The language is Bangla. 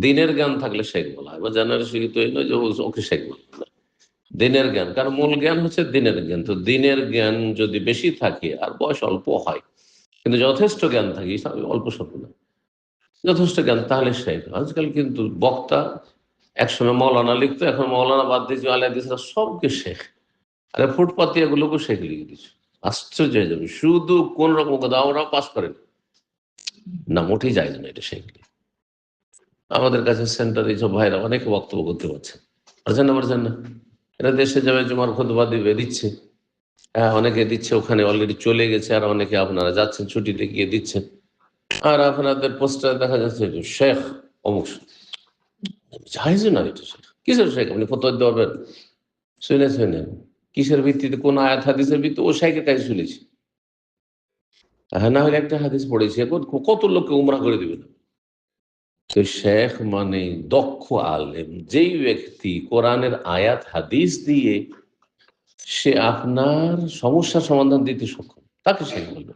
দিনের জ্ঞান থাকলে শেখ বলা হয়, বা জেনারেশন তো এই নয় যে ওকে শেখ বলা হয় না। দিনের জ্ঞান, কারণ মূল জ্ঞান হচ্ছে দিনের জ্ঞান। তো দিনের জ্ঞান যদি বেশি থাকে আর বয়স অল্প হয়, কিন্তু যথেষ্ট জ্ঞান থাকে, অল্প স্বল্প না, যথেষ্ট জ্ঞান, তাহলে শেখ। আজকাল কিন্তু বক্তা একসময় মৌলানা লিখতো, এখন মৌলানা বাদ দিয়েছে, আলিয়া দিয়েছে, সবকে শেখ। আরে ফুটপাতি এগুলোকে শেখ লিখে দিচ্ছে। আশ্চর্য হয়ে যাবে, শুধু কোন রকম কথা, ওরা পাস করেন না, মোটেই যায় না এটা শেখ। আমাদের কাছে সেন্টার এইসব ভাইরা অনেকে বক্তব্য করতে পারছেন, পারছেন না, পারছেন না। এরা দেশে যাবে, জুমার খুতবা দিবে, দিচ্ছে। হ্যাঁ, অনেকে দিচ্ছে, ওখানে অলরেডি চলে গেছে, আর অনেকে আপনারা যাচ্ছেন ছুটিতে গিয়ে দিচ্ছেন। আর আপনাদের পোস্টার দেখা যাচ্ছে যে শেখ অমুক। জায়েজ না এটা শেখ, কিসের শেখ? আপনি ফতোয়া দিতে পারবেন? শুনেছেন কিসের ভিত্তিতে, কোন আয়াত হাদিসের ভিত্তিতে? ও শেখের কাছে শুনেছি। হ্যাঁ, না হলে একটা হাদিস পড়েছি, কত লোককে উমরা করে দিবে না। তো শেখ মানে দক্ষ আলেম, যেই ব্যক্তি কোরআনের আয়াত হাদিস দিয়ে সে আপনার সমস্যার সমাধান দিতে সক্ষম, তাকে শেখ বলবে।